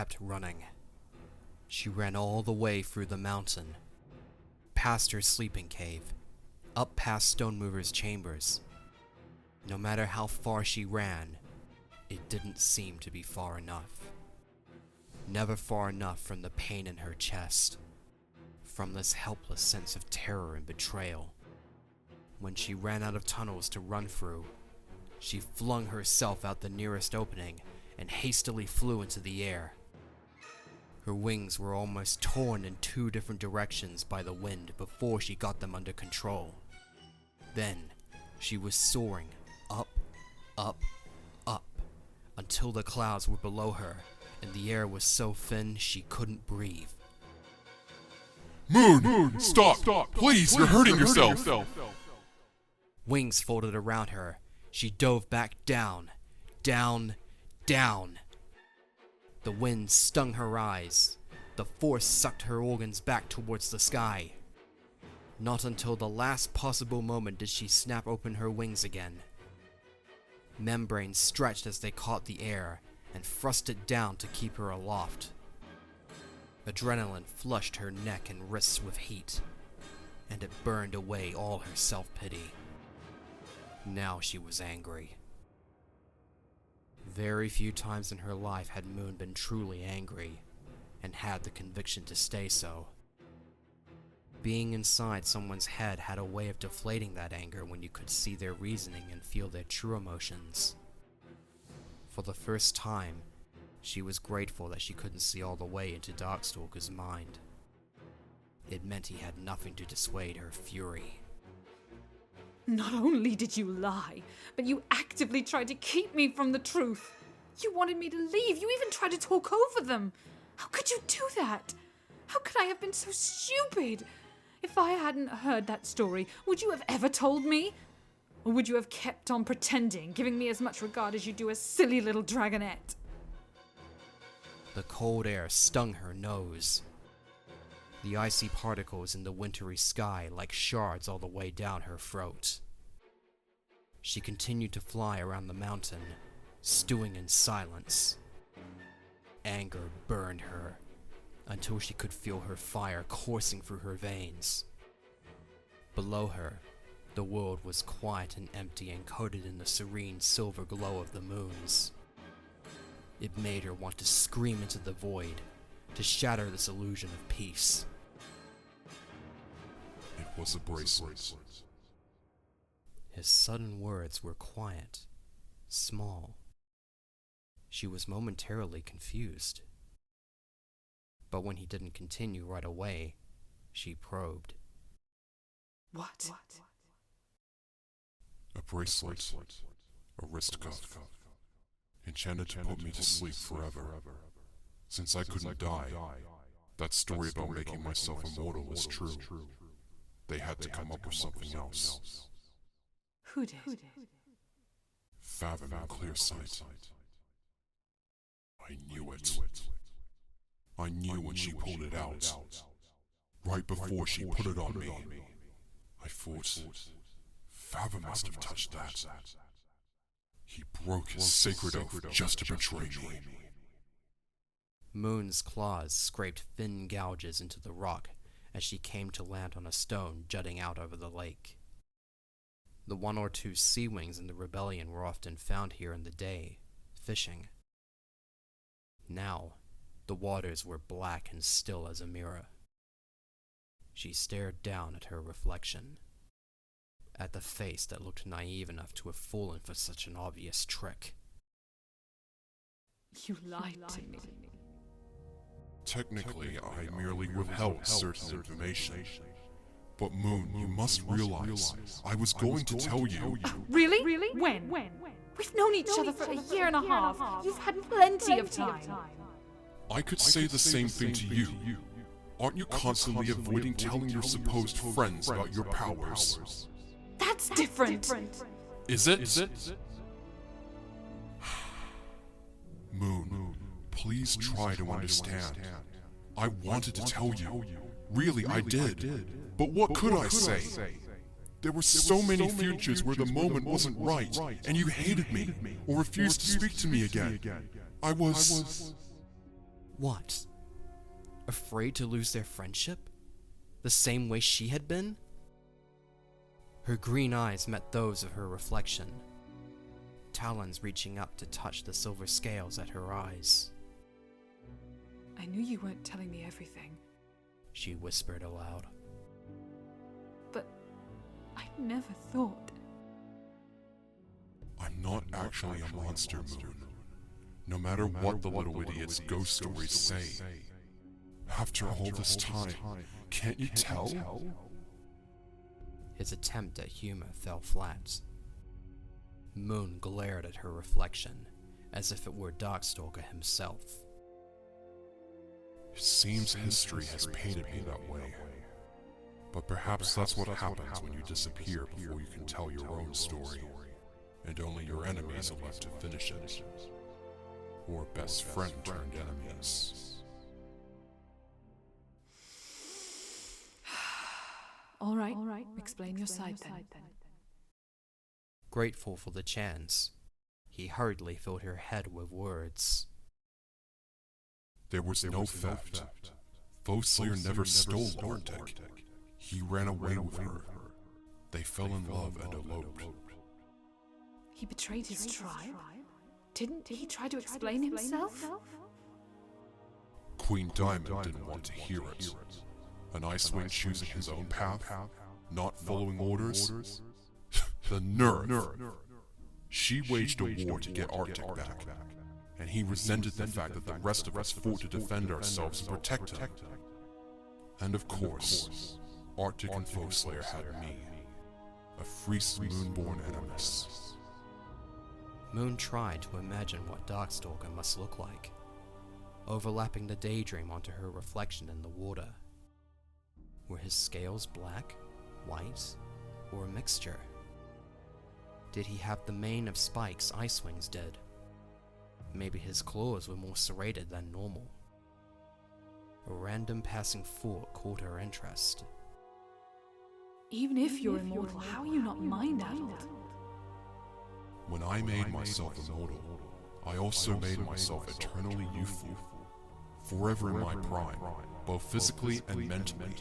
kept running. She ran all the way through the mountain, past her sleeping cave, up past Stonemover's chambers. No matter how far she ran, it didn't seem to be far enough. Never far enough from the pain in her chest, from this helpless sense of terror and betrayal. When she ran out of tunnels to run through, she flung herself out the nearest opening and hastily flew into the air. Her wings were almost torn in 2 different directions by the wind before she got them under control. Then, she was soaring up, up, up, until the clouds were below her, and the air was so thin she couldn't breathe. Moon! Stop! Please, you're hurting yourself! Wings folded around her. She dove back down, down, down. The wind stung her eyes. The force sucked her organs back towards the sky. Not until the last possible moment did she snap open her wings again. Membranes stretched as they caught the air and thrust it down to keep her aloft. Adrenaline flushed her neck and wrists with heat, and it burned away all her self-pity. Now she was angry. Very few times in her life had Moon been truly angry, and had the conviction to stay so. Being inside someone's head had a way of deflating that anger when you could see their reasoning and feel their true emotions. For the first time, she was grateful that she couldn't see all the way into Darkstalker's mind. It meant he had nothing to dissuade her fury. Not only did you lie, but you actively tried to keep me from the truth. You wanted me to leave. You even tried to talk over them. How could you do that? How could I have been so stupid? If I hadn't heard that story, would you have ever told me? Or would you have kept on pretending, giving me as much regard as you do a silly little dragonette? The cold air stung her nose. The icy particles in the wintry sky like shards all the way down her throat. She continued to fly around the mountain, stewing in silence. Anger burned her, until she could feel her fire coursing through her veins. Below her, the world was quiet and empty and coated in the serene silver glow of the moons. It made her want to scream into the void, to shatter this illusion of peace. It was a bracelet. His sudden words were quiet, small. She was momentarily confused. But when he didn't continue right away, she probed. What? A bracelet. A wrist cuff. Enchanted to put me to sleep forever. Since I couldn't die, that story about making myself immortal was true. They had to come up with something else. Who did? Fathom and Clearsight. I knew it. I knew when she pulled it out. Right before she put it on me. I thought, Fathom must have touched that. He broke his sacred oath just to betray me. Moon's claws scraped thin gouges into the rock as she came to land on a stone jutting out over the lake. The 1 or 2 sea wings in the rebellion were often found here in the day, fishing. Now, the waters were black and still as a mirror. She stared down at her reflection, at the face that looked naive enough to have fallen for such an obvious trick. You lied to me. Technically, I merely withheld certain information. But Moon, you must realize, I was going to tell you... Really? When? We've known each other for a year and a half. You've had plenty of time. I could say the same thing to you. Aren't you constantly avoiding telling your supposed friends about your powers? That's different. Is it? Moon, please try to understand. I wanted to tell you. Really, I did. But what could I say? There were so many futures where the moment wasn't right, and you hated me, or refused to speak to me again. I was... What? Afraid to lose their friendship? The same way she had been? Her green eyes met those of her reflection, talons reaching up to touch the silver scales at her eyes. I knew you weren't telling me everything, she whispered aloud. but I never thought. I'm not actually a monster, Moon. No matter what the little idiot's ghost stories say. After all this time, can't you tell? His attempt at humor fell flat. Moon glared at her reflection, as if it were Darkstalker himself. It seems history has painted me that way. But perhaps that's what happens when you disappear before you can tell your own story, and only your enemies are left to finish it. Or best friend turned enemies. All right. Explain your side then. Grateful for the chance, he hurriedly filled her head with words. There was no theft. Foeslayer never stole Arctic. He ran away with her. They fell in love and eloped. He betrayed his tribe? Didn't he try to explain himself? Queen Diamond didn't want to hear it. An Icewing choosing his own path, not following orders. The nerve! She waged a war to get Arctic back, and he resented the fact that the rest of us fought to defend ourselves and protect him. And of course, Arctic and Foeslayer had me, a Freest Moonborn animus. Moon tried to imagine what Darkstalker must look like, overlapping the daydream onto her reflection in the water. Were his scales black, white, or a mixture? Did he have the mane of spikes Icewings did? Maybe his claws were more serrated than normal. A random passing thought caught her interest. Even if you're immortal, how are you not mind-addled? When I made myself immortal, I also made myself eternally youthful, forever in my prime, both physically and mentally.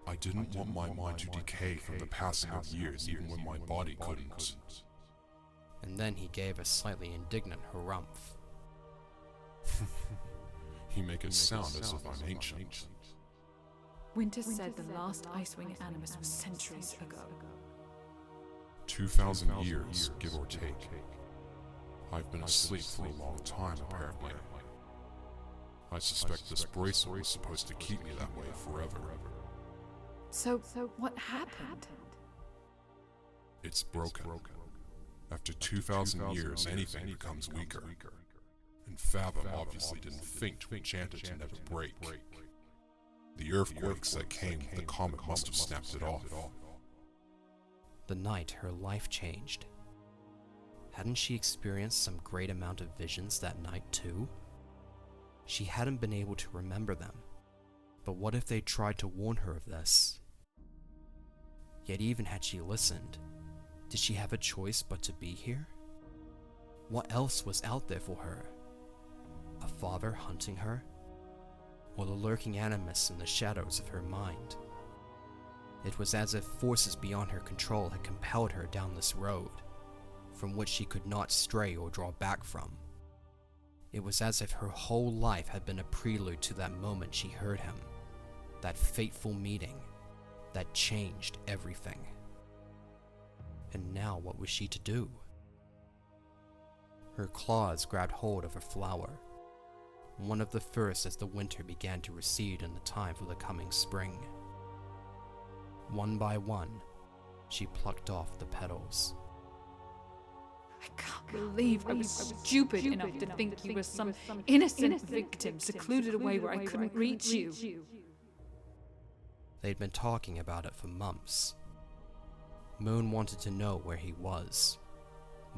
I didn't want my mind to decay from the passing of years even when my body couldn't. And then he gave a slightly indignant harumph. You make it sound as if I'm ancient. Winter said the last Icewing animus was centuries ago. 2,000 years, give or take. I've been asleep for a long time, apparently. I suspect this bracelet was supposed to keep me that way forever. So what happened? It's broken. After 2,000 years, anything becomes weaker. And Fathom obviously didn't think to enchant it to never break. The earthquakes that came with the comet must have snapped it off. The night her life changed. Hadn't she experienced some great amount of visions that night too? She hadn't been able to remember them, but what if they tried to warn her of this? Yet even had she listened, did she have a choice but to be here? What else was out there for her? A father hunting her? Or the lurking animus in the shadows of her mind? It was as if forces beyond her control had compelled her down this road, from which she could not stray or draw back from. It was as if her whole life had been a prelude to that moment she heard him, that fateful meeting that changed everything. And now what was she to do? Her claws grabbed hold of a flower, one of the first as the winter began to recede in the time for the coming spring. One by one, she plucked off the petals. I can't believe I was stupid enough to think you were some innocent victim secluded away where I couldn't reach you. They'd been talking about it for months. Moon wanted to know where he was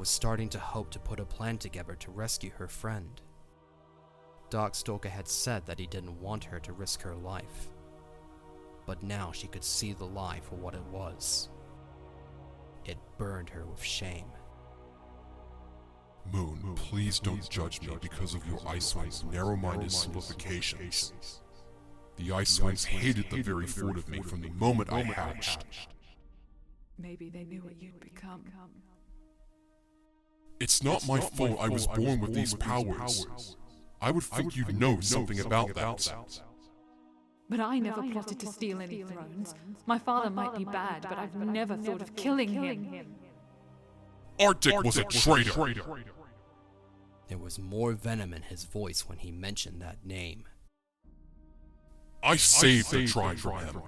starting to hope to put a plan together to rescue her friend. Darkstalker had said that he didn't want her to risk her life, but now she could see the lie for what it was. It burned her with shame. Moon, please don't judge me because of your Icewing's narrow-minded simplifications. The Icewings hated the very thought of me from the moment I hatched. Maybe they knew what you'd become. It's not my fault I was born with these powers. I would think you'd know something about that. But I never plotted to steal any thrones. My father might be bad, but I've never thought of killing him. Arctic was a traitor! There was more venom in his voice when he mentioned that name. I saved the tribe from him.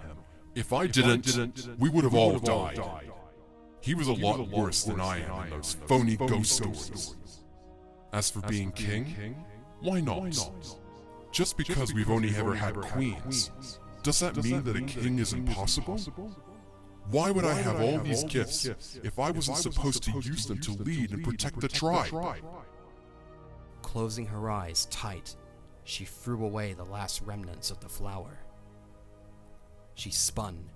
If I didn't, we would have all died. He was a lot worse than I am in those phony ghost stories. As for being king, why not? Just because we've only ever had queens, does that mean that a king is impossible? Why would I have all these gifts if I wasn't supposed to use them to lead and protect the tribe? Closing her eyes tight, she threw away the last remnants of the flower. She spun,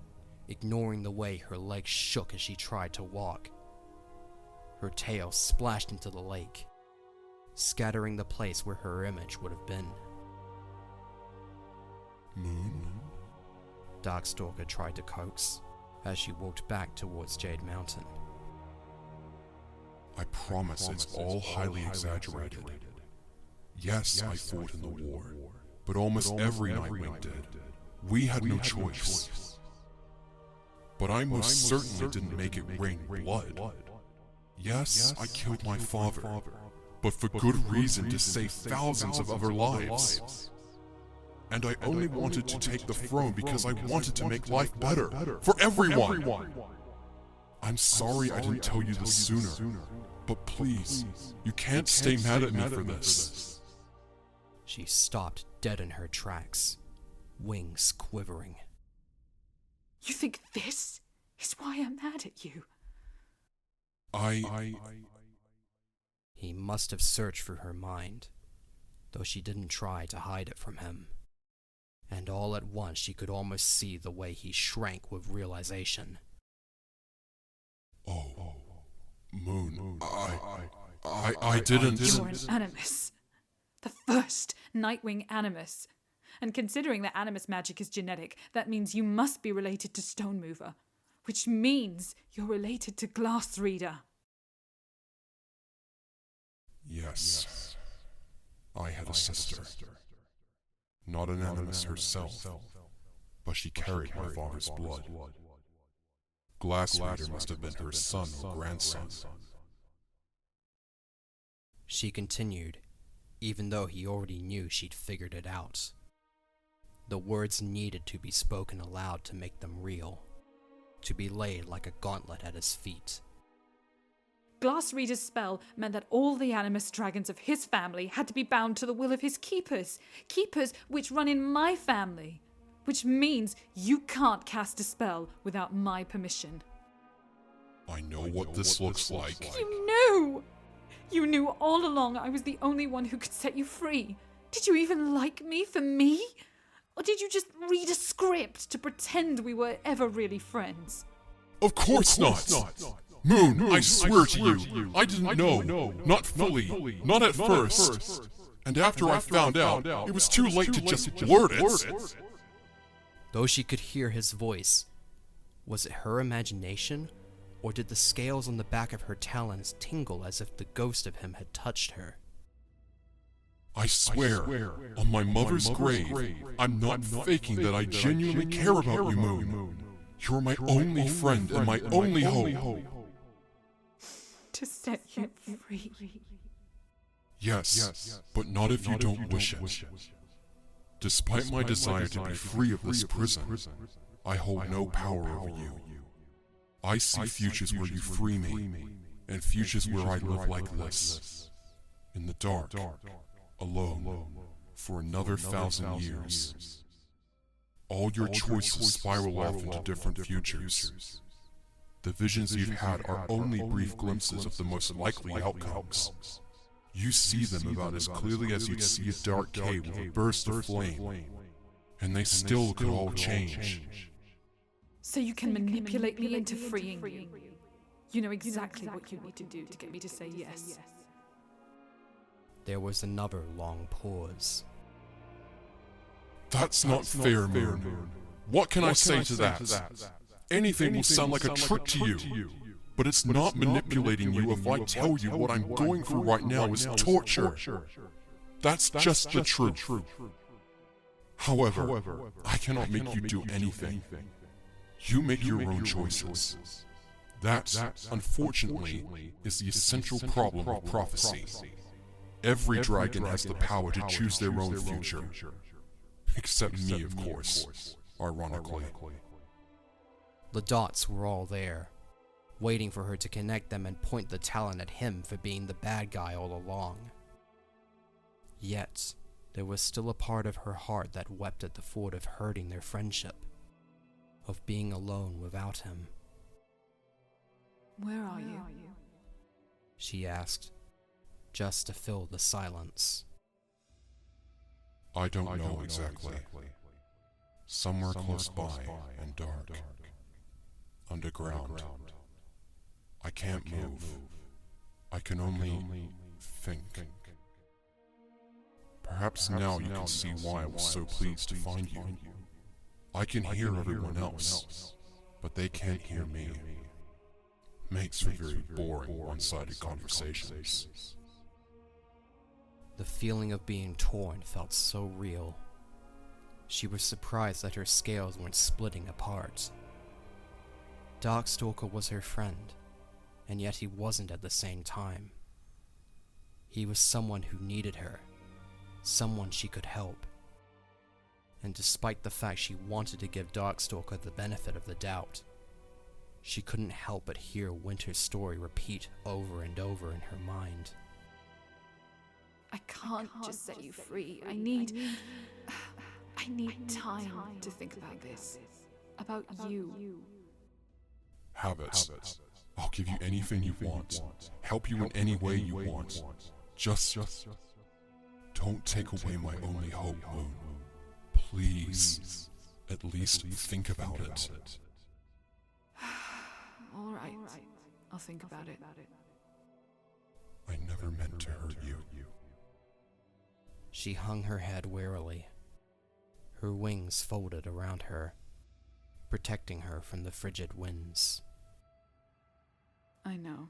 ignoring the way her legs shook as she tried to walk. Her tail splashed into the lake, scattering the place where her image would have been. Moon? Darkstalker tried to coax as she walked back towards Jade Mountain. I promise it's all highly exaggerated. Yes, I fought in the war, but almost every Nightwing did. We had no choice. But I most certainly didn't make it rain blood. Yes, I killed my father, but for good reason to save thousands of other lives. And I only wanted to take the throne because I wanted to make life better for everyone. I'm sorry I didn't tell you this sooner, but please, you can't stay mad at me for this. She stopped dead in her tracks, wings quivering. You think this is why I'm mad at you? He must have searched through her mind, though she didn't try to hide it from him. And all at once she could almost see the way he shrank with realization. Oh, Moon, I didn't... You're an Animus. The first Nightwing Animus. And considering that Animus magic is genetic, that means you must be related to Stonemover. Which means you're related to Glass Reader. Yes. I had a sister. Not an Animus herself, but she carried my father's blood. Glass Reader must have been her son or grandson. She continued, even though he already knew she'd figured it out. The words needed to be spoken aloud to make them real, to be laid like a gauntlet at his feet. Glass Reader's spell meant that all the Animus dragons of his family had to be bound to the will of his keepers. Keepers which run in my family. Which means you can't cast a spell without my permission. I know what this looks like. You knew! You knew all along I was the only one who could set you free. Did you even like me for me? Or did you just read a script to pretend we were ever really friends? Of course not! Moon, I swear to you, I didn't know. Not fully. Not at first. And after I found out, it was too late to just blurt it. Though she could hear his voice, was it her imagination, or did the scales on the back of her talons tingle as if the ghost of him had touched her? I swear, on my mother's grave, I'm not faking that I genuinely care about you, Moon. You're my only friend and my only hope. To set you free. Yes, but not if you don't wish it. Despite my desire to be free of this prison, I hold no power over you. I see futures where you free me, and futures where I live like this, in the dark, alone, for another 1,000 years. All your choices spiral off into different futures. The visions you've had are only brief glimpses of the most likely outcomes. You see them about as clearly as you'd see a dark cave with a burst of flame, and they still could all change. So you can manipulate me into freeing you. You know exactly what you need to do to get me to say yes. There was another long pause. That's not fair, Moon. What can I say to that? Anything will sound like a trick to you. But it's not manipulating you if I tell you what I'm going through right now is torture. That's just the truth. However, I cannot make you do anything. You make your own choices. That, unfortunately, is the essential problem of prophecy. Every dragon has the power to choose their own future. Except me, of course, ironically. The dots were all there, waiting for her to connect them and point the talent at him for being the bad guy all along. Yet, there was still a part of her heart that wept at the thought of hurting their friendship, of being alone without him. Where are you? She asked, just to fill the silence. I don't know exactly. Somewhere close by and dark. Underground. I can't move. I can only think. Perhaps now you can see why I was so pleased to find you. I can hear everyone else, but they can't hear me. Makes for very boring one-sided conversations. The feeling of being torn felt so real. She was surprised that her scales weren't splitting apart. Darkstalker was her friend, and yet he wasn't at the same time. He was someone who needed her, someone she could help. And despite the fact she wanted to give Darkstalker the benefit of the doubt, she couldn't help but hear Winter's story repeat over and over in her mind. I can't just set you free. I need time to think about this. About you. Have it. I'll give you anything you want. Help you in any way you want. Just don't take away my only hope, Moon. Please, at least think about it. All right. I'll think about it. I never meant to hurt you. She hung her head wearily. Her wings folded around her, protecting her from the frigid winds. I know.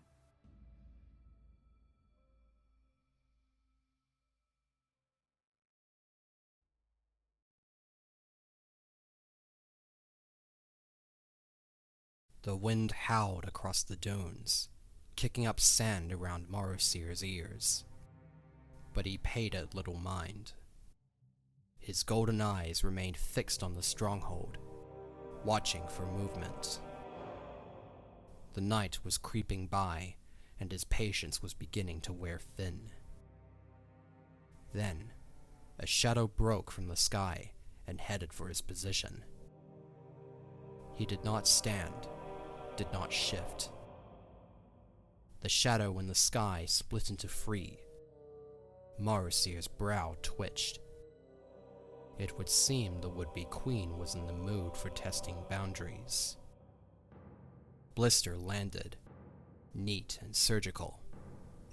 The wind howled across the dunes, kicking up sand around Morrowseer's ears. But he paid it little mind. His golden eyes remained fixed on the stronghold, watching for movement. The night was creeping by, and his patience was beginning to wear thin. Then, a shadow broke from the sky and headed for his position. He did not stand, did not shift. The shadow in the sky split into three. Morrowseer's brow twitched. It would seem the would-be queen was in the mood for testing boundaries. Blister landed, neat and surgical,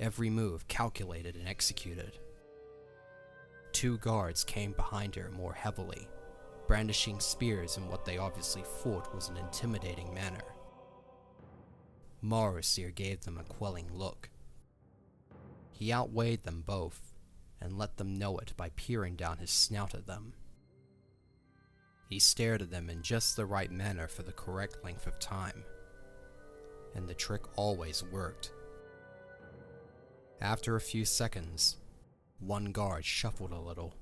every move calculated and executed. Two guards came behind her more heavily, brandishing spears in what they obviously thought was an intimidating manner. Morrowseer gave them a quelling look. He outweighed them both, and let them know it by peering down his snout at them. He stared at them in just the right manner for the correct length of time, and the trick always worked. After a few seconds, one guard shuffled a little,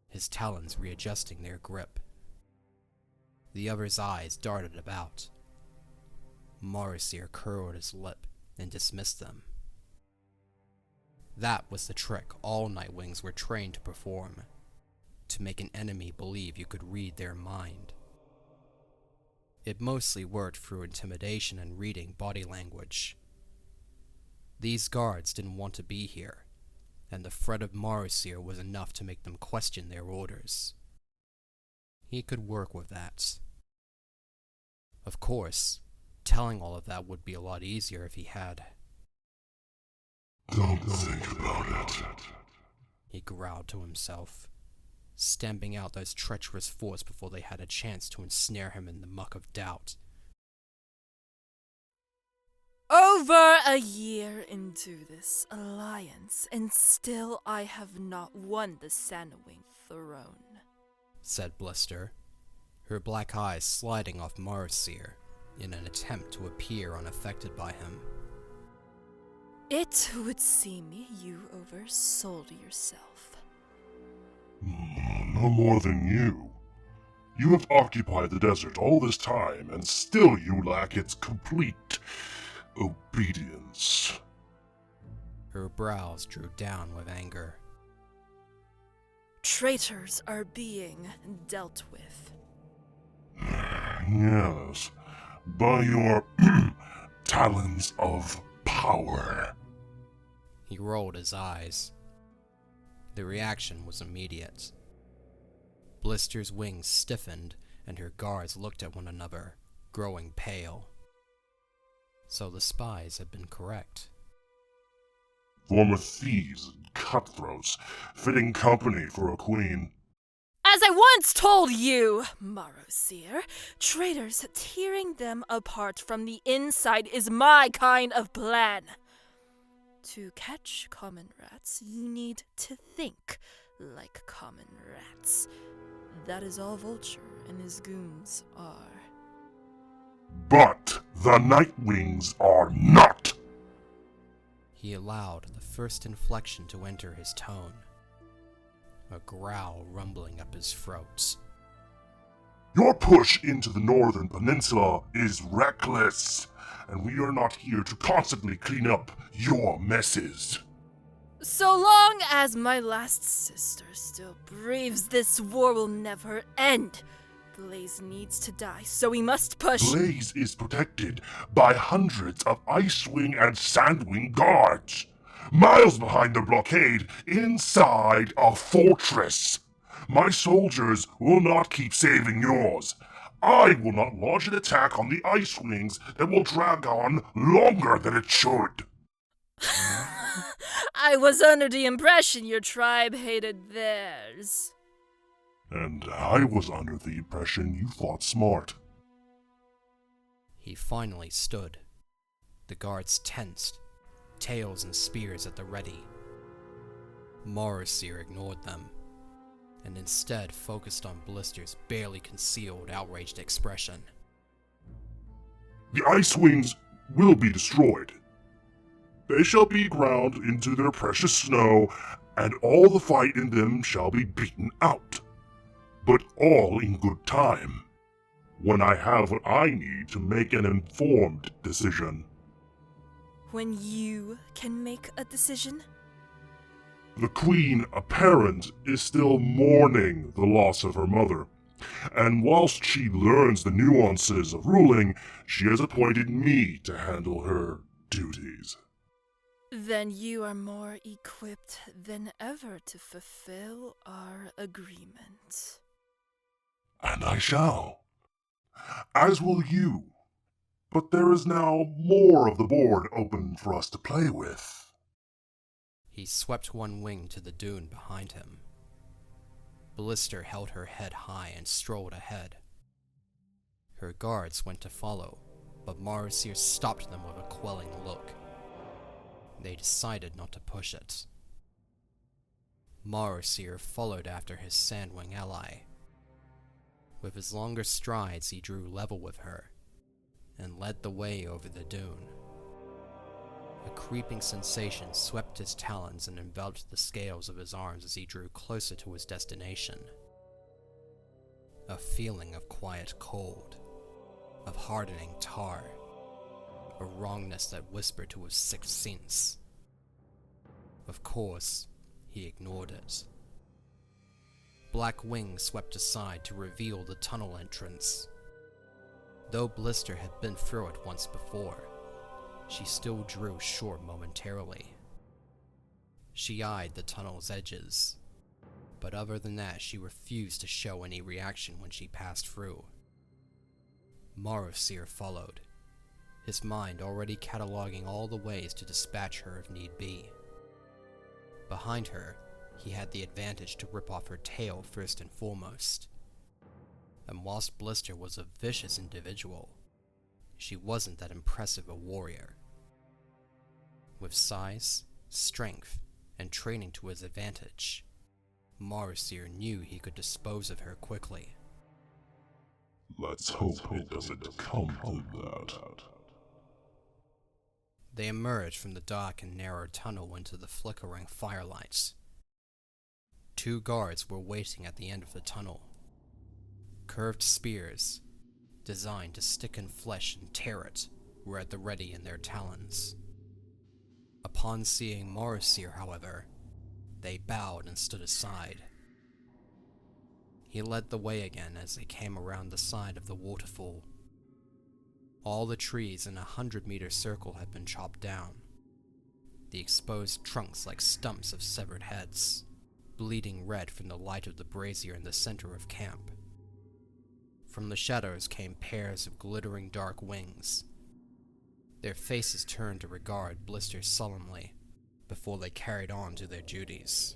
his talons readjusting their grip. The other's eyes darted about. Morrowseer curled his lip and dismissed them. That was the trick all Nightwings were trained to perform, to make an enemy believe you could read their mind. It mostly worked through intimidation and reading body language. These guards didn't want to be here, and the threat of Morrowseer was enough to make them question their orders. He could work with that. Of course, telling all of that would be a lot easier if he had. Don't think about it. He growled to himself, stamping out those treacherous thoughts before they had a chance to ensnare him in the muck of doubt. Over a year into this alliance, and still I have not won the Sandwing throne, said Blister, her black eyes sliding off Morrowseer in an attempt to appear unaffected by him. It would seem you oversold yourself. No more than you. You have occupied the desert all this time, and still you lack its complete obedience. Her brows drew down with anger. Traitors are being dealt with. Yes, by your talons of power. He rolled his eyes. The reaction was immediate. Blister's wings stiffened, and her guards looked at one another, growing pale. So the spies had been correct. Former thieves and cutthroats, fitting company for a queen. As I once told you, Morrowseer, traitors tearing them apart from the inside is my kind of plan. To catch common rats, you need to think like common rats. That is all Vulture and his goons are. But the Nightwings are not! He allowed the first inflection to enter his tone, a growl rumbling up his throat. Your push into the northern peninsula is reckless, and we are not here to constantly clean up your messes. So long as my last sister still breathes, this war will never end. Blaze needs to die, so we must push. Blaze is protected by hundreds of Icewing and Sandwing guards, miles behind the blockade inside a fortress. My soldiers will not keep saving yours. I will not launch an attack on the Icewings that will drag on longer than it should. I was under the impression your tribe hated theirs. And I was under the impression you fought smart. He finally stood. The guards tensed, tails and spears at the ready. Morrowseer ignored them, and instead focused on Blister's barely concealed outraged expression. The Icewings will be destroyed. They shall be ground into their precious snow, and all the fight in them shall be beaten out. But all in good time, when I have what I need to make an informed decision. When you can make a decision? The Queen Apparent is still mourning the loss of her mother, and whilst she learns the nuances of ruling, she has appointed me to handle her duties. Then you are more equipped than ever to fulfill our agreement. And I shall. As will you. But there is now more of the board open for us to play with. He swept one wing to the dune behind him. Blister held her head high and strolled ahead. Her guards went to follow, but Morrowseer stopped them with a quelling look. They decided not to push it. Morrowseer followed after his Sandwing ally. With his longer strides, he drew level with her, and led the way over the dune. A creeping sensation swept his talons and enveloped the scales of his arms as he drew closer to his destination. A feeling of quiet cold, of hardening tar, a wrongness that whispered to his sixth sense. Of course, he ignored it. Black wings swept aside to reveal the tunnel entrance. Though Blister had been through it once before, she still drew short momentarily. She eyed the tunnel's edges, but other than that she refused to show any reaction when she passed through. Morrowseer followed, his mind already cataloging all the ways to dispatch her if need be. Behind her, he had the advantage to rip off her tail first and foremost. And whilst Blister was a vicious individual, she wasn't that impressive a warrior. With size, strength, and training to his advantage, Morrowseer knew he could dispose of her quickly. Let's hope it doesn't come to that. They emerged from the dark and narrow tunnel into the flickering firelights. 2 guards were waiting at the end of the tunnel. Curved spears, designed to stick in flesh and tear it, were at the ready in their talons. Upon seeing Morrowseer, however, they bowed and stood aside. He led the way again as they came around the side of the waterfall. All the trees in a 100-meter circle had been chopped down, the exposed trunks like stumps of severed heads, bleeding red from the light of the brazier in the center of camp. From the shadows came pairs of glittering dark wings. Their faces turned to regard Blister solemnly before they carried on to their duties.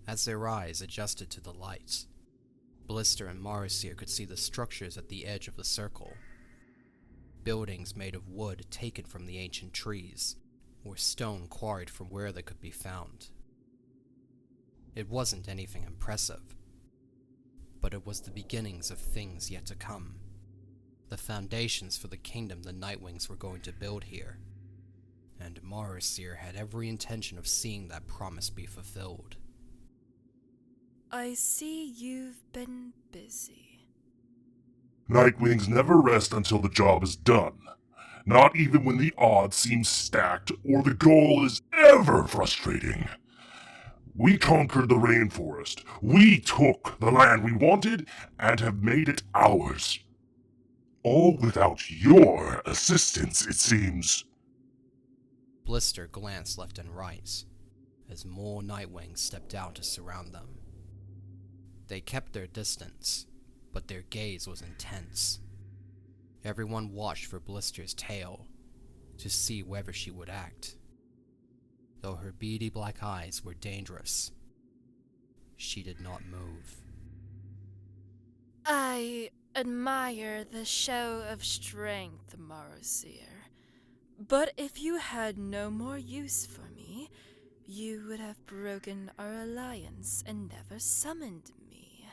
As their eyes adjusted to the light, Blister and Morrowseer could see the structures at the edge of the circle. Buildings made of wood taken from the ancient trees, or stone quarried from where they could be found. It wasn't anything impressive, but it was the beginnings of things yet to come. The foundations for the kingdom the Nightwings were going to build here, and Morrowseer had every intention of seeing that promise be fulfilled. I see you've been busy. Nightwings never rest until the job is done. Not even when the odds seem stacked or the goal is ever frustrating. We conquered the rainforest. We took the land we wanted and have made it ours. All without your assistance, it seems. Blister glanced left and right as more Nightwings stepped out to surround them. They kept their distance, but their gaze was intense. Everyone watched for Blister's tail to see whether she would act. Though her beady black eyes were dangerous, she did not move. I admire the show of strength, Morrowseer. But if you had no more use for me, you would have broken our alliance and never summoned me.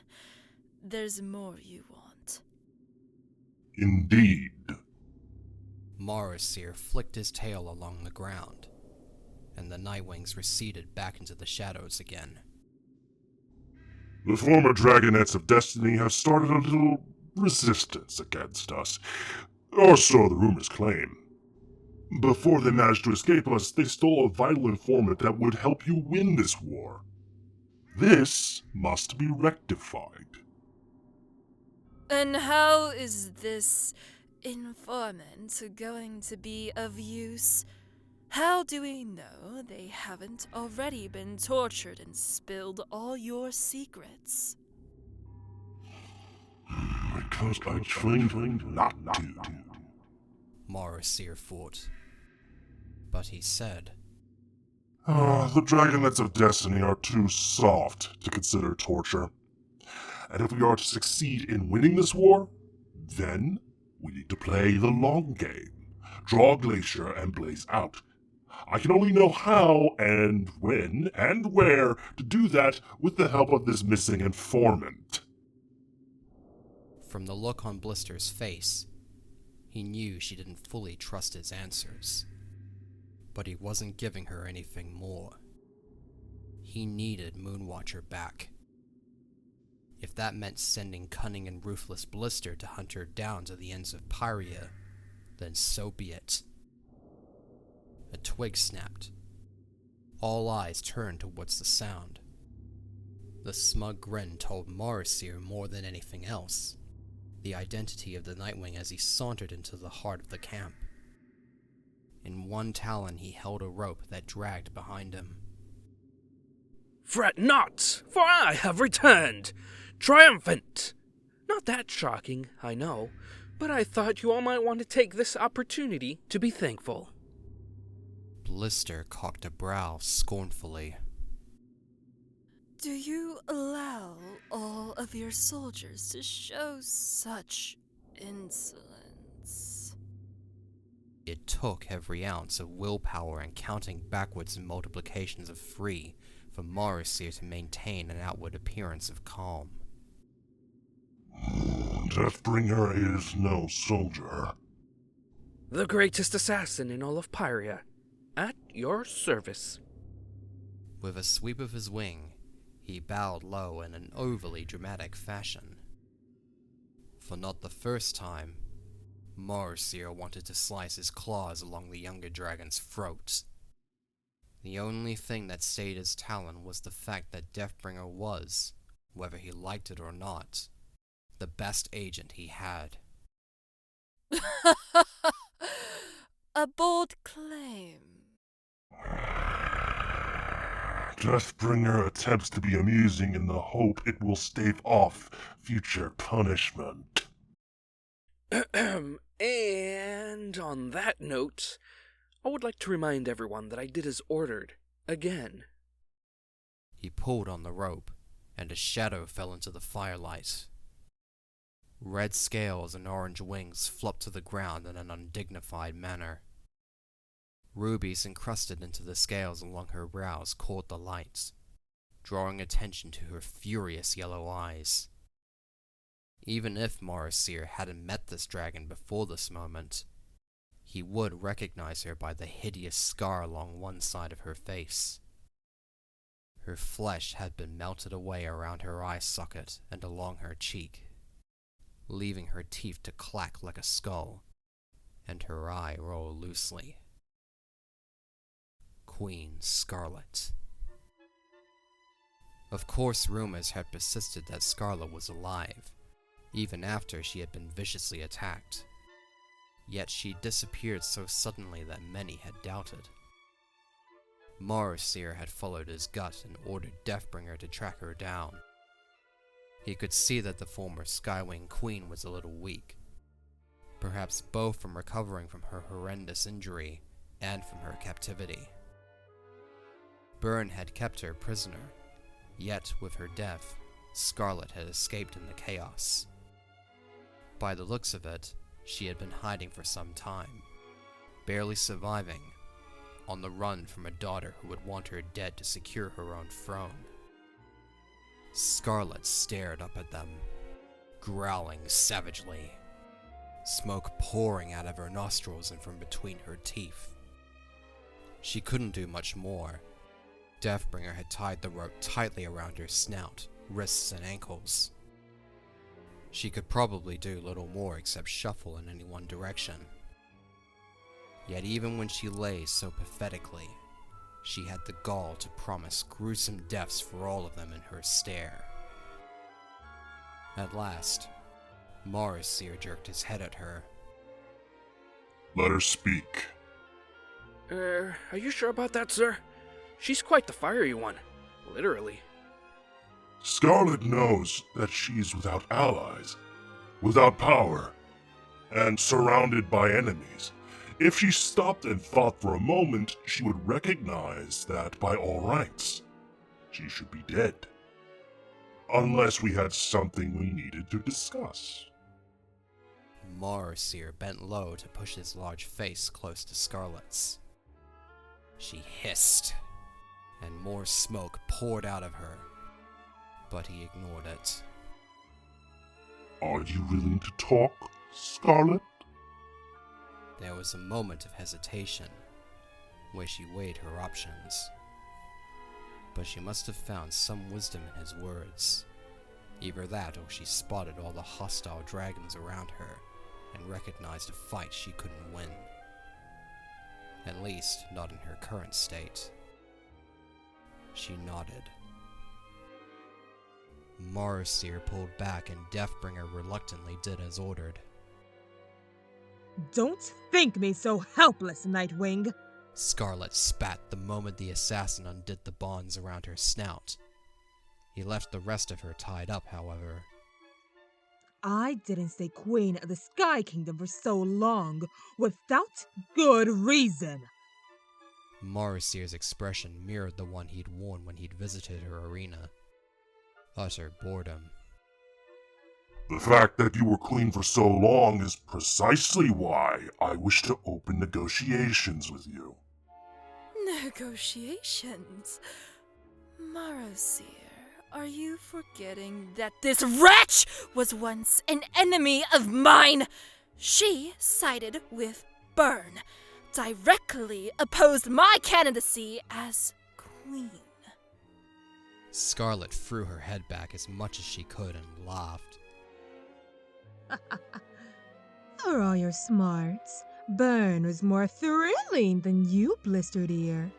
There's more you want. Indeed. Morrowseer flicked his tail along the ground, and the Nightwings receded back into the shadows again. The former Dragonettes of Destiny have started a little resistance against us, or so the rumors claim. Before they managed to escape us, they stole a vital informant that would help you win this war. This must be rectified. And how is this informant going to be of use? How do we know they haven't already been tortured and spilled all your secrets? Because I trained not to. Morrowseer thought. But he said, The Dragonettes of Destiny are too soft to consider torture. And if we are to succeed in winning this war, then we need to play the long game. Draw Glacier and blaze out. I can only know how and when and where to do that with the help of this missing informant. From the look on Blister's face, he knew she didn't fully trust his answers. But he wasn't giving her anything more. He needed Moonwatcher back. If that meant sending cunning and ruthless Blister to hunt her down to the ends of Pyria, then so be it. A twig snapped. All eyes turned towards the sound. The smug grin told Morrowseer more than anything else the identity of the Nightwing as he sauntered into the heart of the camp. In one talon he held a rope that dragged behind him. Fret not, for I have returned, triumphant. Not that shocking, I know, but I thought you all might want to take this opportunity to be thankful. Blister cocked a brow scornfully. Do you allow all of your soldiers to show such insolence? It took every ounce of willpower and counting backwards in multiplications of 3 for Morrowseer to maintain an outward appearance of calm. Deathbringer is no soldier. The greatest assassin in all of Pyria. At your service. With a sweep of his wing, he bowed low in an overly dramatic fashion. For not the first time, Morrowseer wanted to slice his claws along the younger dragon's throat. The only thing that stayed his talon was the fact that Deathbringer was, whether he liked it or not, the best agent he had. A bold claim. Deathbringer attempts to be amusing in the hope it will stave off future punishment. And on that note, I would like to remind everyone that I did as ordered, again. He pulled on the rope, and a shadow fell into the firelight. Red scales and orange wings flopped to the ground in an undignified manner. Rubies encrusted into the scales along her brows caught the light, drawing attention to her furious yellow eyes. Even if Morrowseer hadn't met this dragon before this moment, he would recognize her by the hideous scar along one side of her face. Her flesh had been melted away around her eye socket and along her cheek, leaving her teeth to clack like a skull, and her eye roll loosely. Queen Scarlet. Of course, rumors had persisted that Scarlet was alive, even after she had been viciously attacked. Yet she disappeared so suddenly that many had doubted. Morrowseer had followed his gut and ordered Deathbringer to track her down. He could see that the former Skywing Queen was a little weak, perhaps both from recovering from her horrendous injury and from her captivity. Byrne had kept her prisoner, yet with her death, Scarlet had escaped in the chaos. By the looks of it, she had been hiding for some time, barely surviving, on the run from a daughter who would want her dead to secure her own throne. Scarlet stared up at them, growling savagely, smoke pouring out of her nostrils and from between her teeth. She couldn't do much more. Deathbringer had tied the rope tightly around her snout, wrists, and ankles. She could probably do little more except shuffle in any one direction. Yet even when she lay so pathetically, she had the gall to promise gruesome deaths for all of them in her stare. At last, Morrowseer jerked his head at her. Let her speak. Are you sure about that, sir? She's quite the fiery one, literally. Scarlet knows that she's without allies, without power, and surrounded by enemies. If she stopped and thought for a moment, she would recognize that by all rights, she should be dead. Unless we had something we needed to discuss. Morrowseer bent low to push his large face close to Scarlet's. She hissed, and more smoke poured out of her, but he ignored it. Are you willing to talk, Scarlet? There was a moment of hesitation, where she weighed her options. But she must have found some wisdom in his words. Either that, or she spotted all the hostile dragons around her, and recognized a fight she couldn't win. At least, not in her current state. She nodded. Morrowseer pulled back, and Deathbringer reluctantly did as ordered. Don't think me so helpless, Nightwing. Scarlet spat the moment the assassin undid the bonds around her snout. He left the rest of her tied up, however. I didn't stay queen of the Sky Kingdom for so long without good reason. Morrowseer's expression mirrored the one he'd worn when he'd visited her arena. Utter boredom. The fact that you were queen for so long is precisely why I wish to open negotiations with you. Negotiations? Morrowseer, are you forgetting that this wretch was once an enemy of mine? She sided with Burn, directly opposed my candidacy as queen. Scarlet threw her head back as much as she could and laughed. For all your smarts, Burn was more thrilling than you, Blister dear.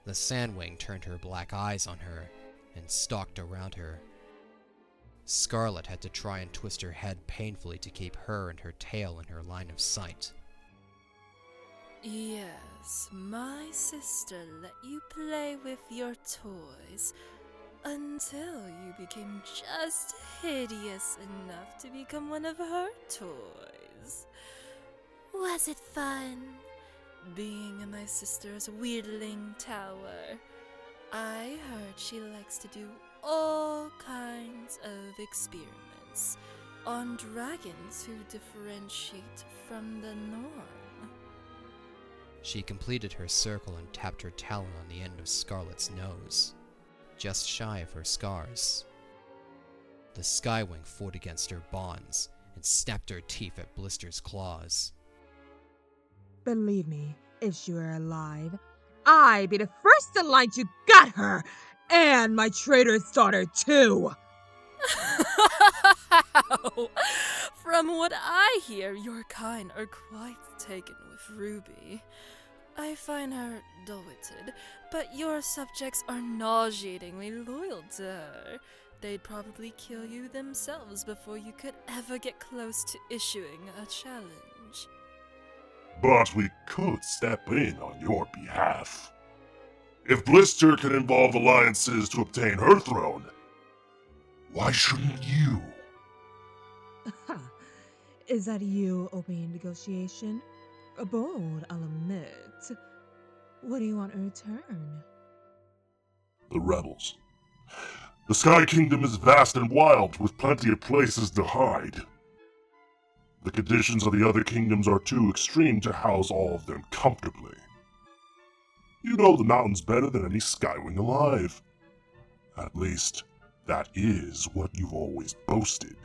The Sandwing turned her black eyes on her and stalked around her. Scarlet had to try and twist her head painfully to keep her and her tail in her line of sight. Yes, my sister let you play with your toys until you became just hideous enough to become one of her toys. Was it fun being in my sister's weirdling tower? I heard she likes to do all kinds of experiments on dragons who differentiate from the norm. She completed her circle and tapped her talon on the end of Scarlet's nose, just shy of her scars. The Skywing fought against her bonds and snapped her teeth at Blister's claws. Believe me, if she were alive, I'd be the first in line to gut her, and my traitor's daughter too. How? From what I hear, your kind are quite taken with Ruby. I find her dull-witted, but your subjects are nauseatingly loyal to her. They'd probably kill you themselves before you could ever get close to issuing a challenge. But we could step in on your behalf. If Blister can involve alliances to obtain her throne, why shouldn't you? Is that you opening negotiation? Bold, I'll admit. What do you want in return? The rebels. The Sky Kingdom is vast and wild, with plenty of places to hide. The conditions of the other kingdoms are too extreme to house all of them comfortably. You know the mountains better than any Skywing alive. At least, that is what you've always boasted.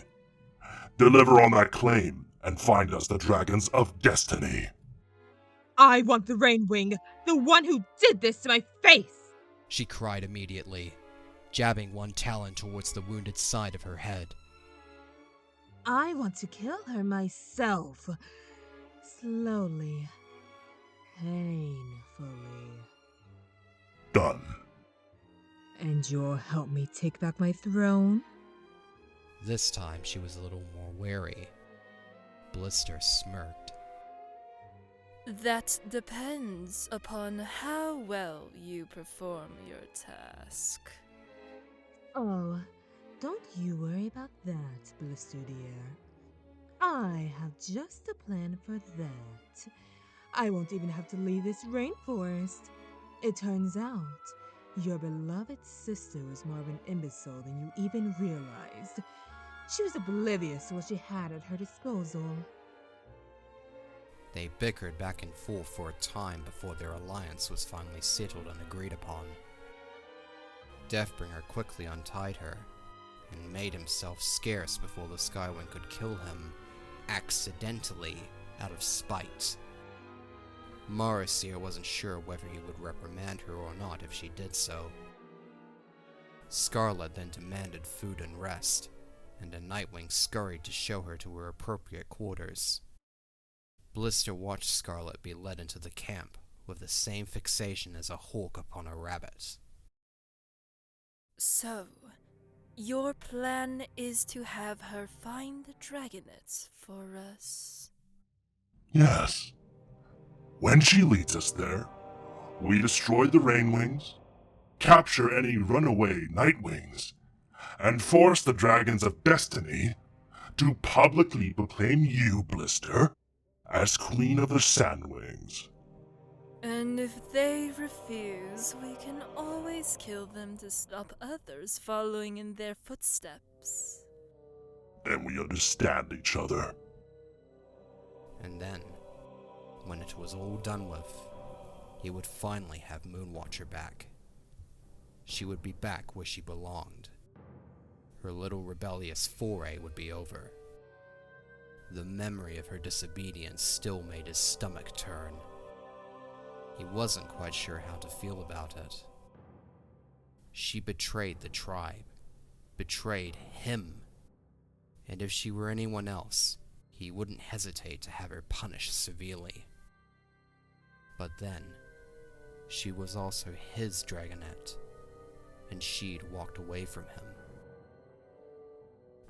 Deliver on that claim, and find us the Dragons of Destiny. I want the Rainwing, the one who did this to my face! She cried immediately, jabbing one talon towards the wounded side of her head. I want to kill her myself. Slowly. Painfully. Done. And you'll help me take back my throne? This time she was a little more wary. Blister smirked. That depends upon how well you perform your task. Oh, don't you worry about that, Blister dear. I have just a plan for that. I won't even have to leave this rainforest. It turns out, your beloved sister was more of an imbecile than you even realized. She was oblivious to what she had at her disposal. They bickered back and forth for a time before their alliance was finally settled and agreed upon. Deathbringer quickly untied her, and made himself scarce before the Skywing could kill him, accidentally, out of spite. Morrowseer wasn't sure whether he would reprimand her or not if she did so. Scarlet then demanded food and rest, and a Nightwing scurried to show her to her appropriate quarters. Blister watched Scarlet be led into the camp with the same fixation as a hawk upon a rabbit. So, your plan is to have her find the dragonets for us? Yes. When she leads us there, we destroy the Rainwings, capture any runaway Nightwings, and force the Dragons of Destiny to publicly proclaim you, Blister, as Queen of the Sandwings. And if they refuse, we can always kill them to stop others following in their footsteps. Then we understand each other. And then, when it was all done with, he would finally have Moonwatcher back. She would be back where she belonged. Her little rebellious foray would be over. The memory of her disobedience still made his stomach turn. He wasn't quite sure how to feel about it. She betrayed the tribe, betrayed him, and if she were anyone else, he wouldn't hesitate to have her punished severely. But then, she was also his dragonette, and she'd walked away from him.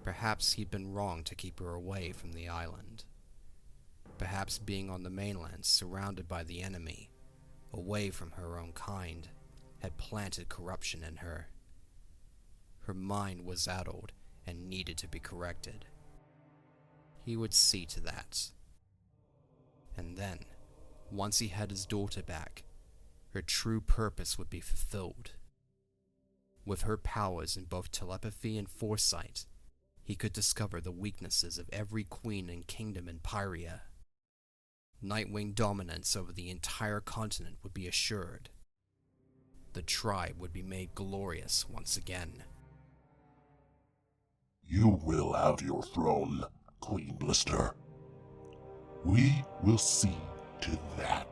Perhaps he'd been wrong to keep her away from the island. Perhaps being on the mainland, surrounded by the enemy, away from her own kind, had planted corruption in her. Her mind was addled and needed to be corrected. He would see to that. And then, once he had his daughter back, her true purpose would be fulfilled. With her powers in both telepathy and foresight, he could discover the weaknesses of every queen and kingdom in Pyria. Nightwing dominance over the entire continent would be assured. The tribe would be made glorious once again. You will have your throne, Queen Blister. We will see to that.